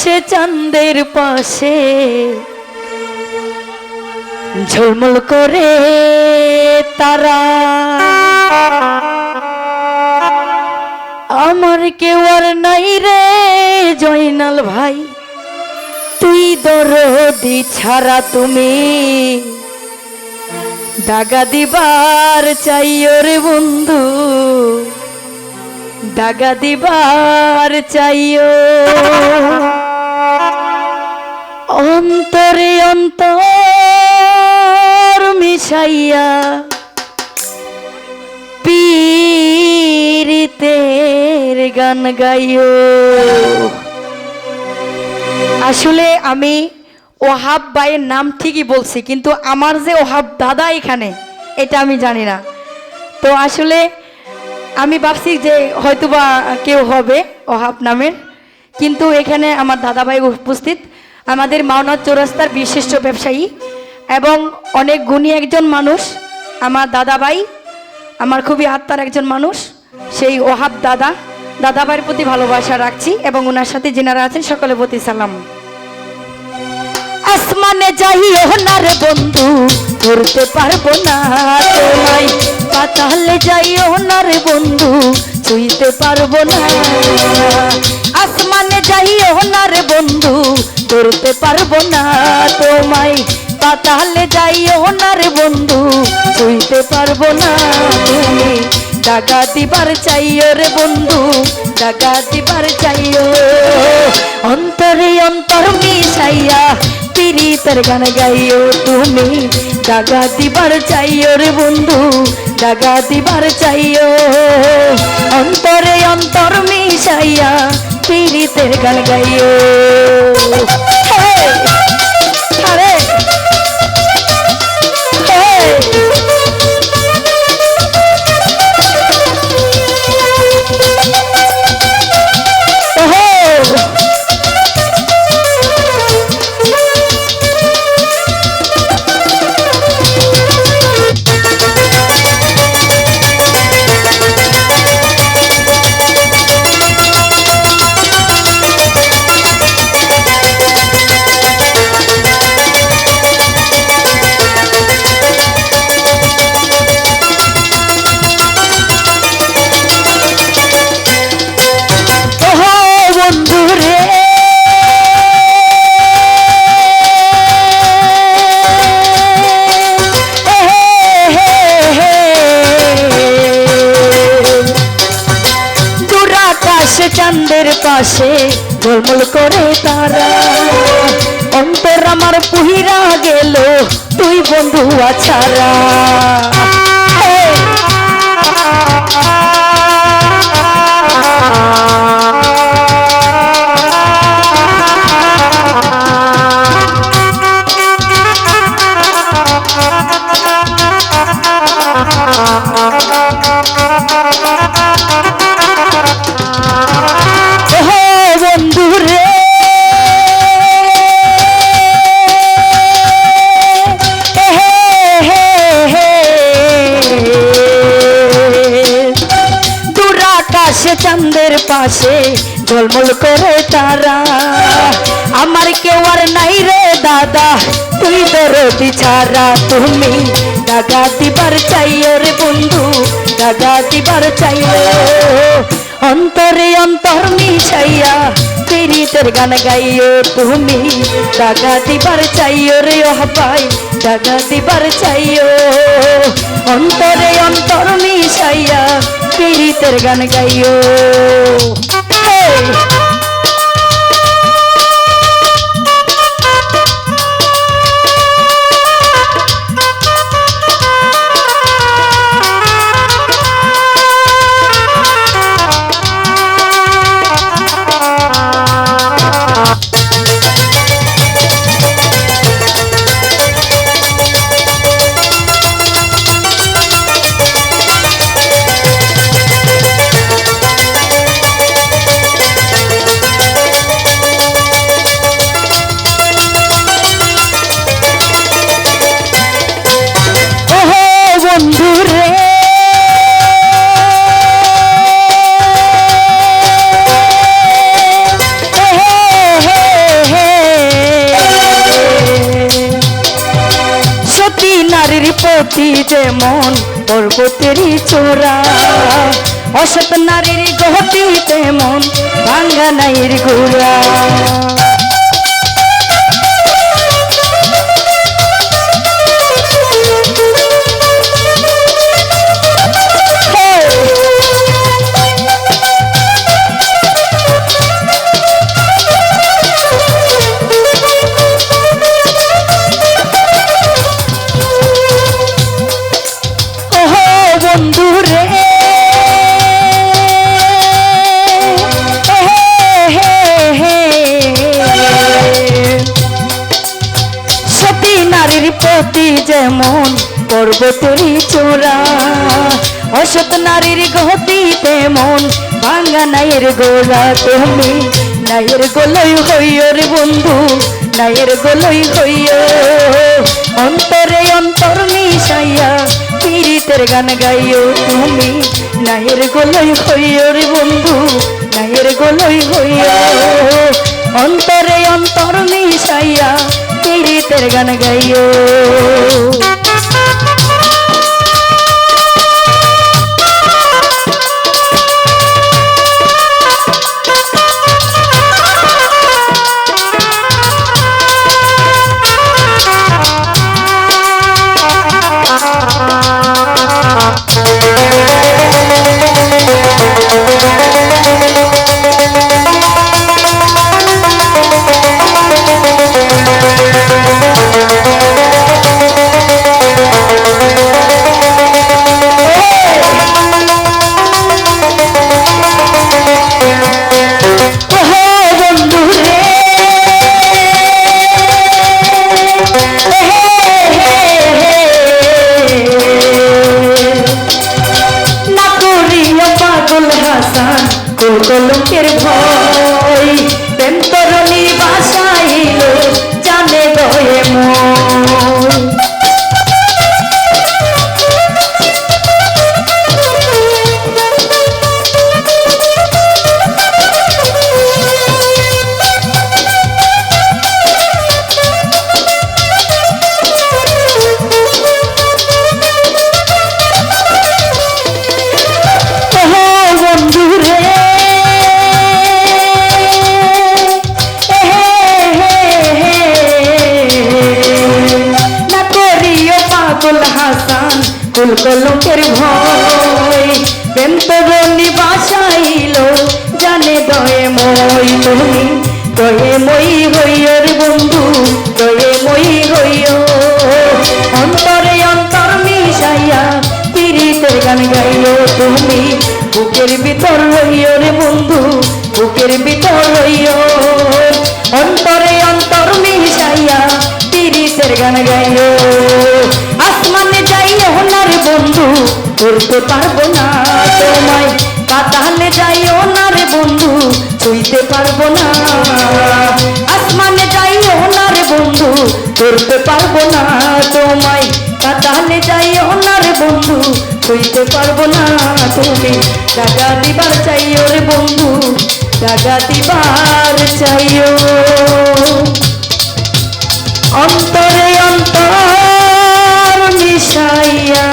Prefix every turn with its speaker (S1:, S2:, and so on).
S1: আকাশে চাঁদের পাশে ঝলমল করে তারা, আমার কেউ আর নাই রে জয়নাল ভাই, তুই দরদি ছাড়া তুমি দাগা দিবার চাইও রে বন্ধু, দাগা দিবার চাইও। অন্তরে অন্তর মিশাইয়া পীরিতের গান গাইও। আসলে আমি ওহাব ভাইয়ের নাম ঠিকই বলছি, কিন্তু আমার যে ওহাব দাদা এখানে এটা আমি জানি না। তো আসলে আমি ভাবছি যে হয়তোবা কেউ হবে ওহাব নামের, কিন্তু এখানে আমার দাদা ভাই উপস্থিত, আমাদের মাওনা চৌরাস্তার বিশিষ্ট ব্যবসায়ী এবং অনেক গুণী একজন মানুষ। আমার দাদা ভাই আমার খুবই আত্মার একজন মানুষ, সেই ওহাব দাদা, দাদা ভাইয়ের প্রতি ভালোবাসা রাখছি এবং ওনার সাথে যেনারা আছেন সকলের প্রতি সালাম। আসমানে যাইও না রে বন্ধু, ধরতে পারবো না তোমায়, পাতালে যাইও না রে বন্ধু, ছুঁইতে পারবো না। আসমানে যাইও না রে বন্ধু, ধরতে পারবো না তোমায়, পাতালে যাইও না রে বন্ধু, ছুঁইতে পারবো না। তুমি দাগা দিবার চাইও রে বন্ধু, দাগা দিবার চাইও। অন্তরে অন্তর মিশাইয়া পীরিতের গান গাইও, তুমি দাগা দিবার চাইও রে বন্ধু, দাগা দিবার চাইও। অন্তরে অন্তর মিশাইয়া পীরিতের গান গাইও। আরে চাঁদের পাশে ঝলমল করে তারা, অন্তর আমার পুহিরা গেল তুই বন্ধু আছাড়া। চাঁদের পাশে ঝলমল করে তারা, আমার কেউ আর নাই রে দাদা, তুই দরদি ছাড়া, তুমি দাগা দিবার চাইও রে বন্ধু, দাগা দিবার চাইও। অন্তরে অন্তর মিশাইয়া পীরিতের গান গাইও, তুমি দাগা দিবার চাইও রে ওহাবাই, দাগা দিবার চাইও। অন্তরে অন্তর মিশাইয়া পীরিতের গান গাইও। প্রতি যেমন পর্বতেরই চূড়া, অসৎ নারীর গতি তেমন ভাঙ্গা নাইর গোড়া। প্রতি যেমন পর্বতেরই চূড়া, অসৎ নারীর গতি তেমন ভাঙ্গা নাইয়ের গোড়া। তুমি নাইয়ের গোলই হইও রে বন্ধু, নাইয়ের গোলই হইও, অন্তরে অন্তর মিশাইয়া পীড়িতের গান গাইও। তুমি নাইয়ের গোলই হইও রে বন্ধু, নাইয়ের গোলই হইও, অন্তরে অন্তর মিশাইয়া পীড়িতের গান গাইও। কলঙ্কের ভয় প্রেম তরণী বাসাইল জানে দয়ে মন। কলঙ্কের ভয় প্রেম তরণী বাসাইল জানে দয়ে মই। তুমি দয়ে মই হইও রে বন্ধু, দয়ে মই হইও, অন্তরে অন্তর মিশাইয়া পীড়িতের গান গাইও। তুমি বুকের ভিতর হইও রে বন্ধু, বুকের ভিতর হইও, অন্তরে অন্তর মিশাইয়া পীড়িতের গান গাইও। আসমানে যাইও না রে বন্ধু, উড়তে পারবো না তোমায়, পাতালে যাইও না রে বন্ধু, ছুঁইতে পারবো না। আসমানে যাইও না রে বন্ধু, উড়তে পারবো না তোমায়, পাতালে যাইও না রে বন্ধু, ছুঁইতে পারবো না। তুমি জাগা দিবার চাইও রে বন্ধু, জাগা দিবার চাইও, অন্তরে অন্তর মিশাইয়া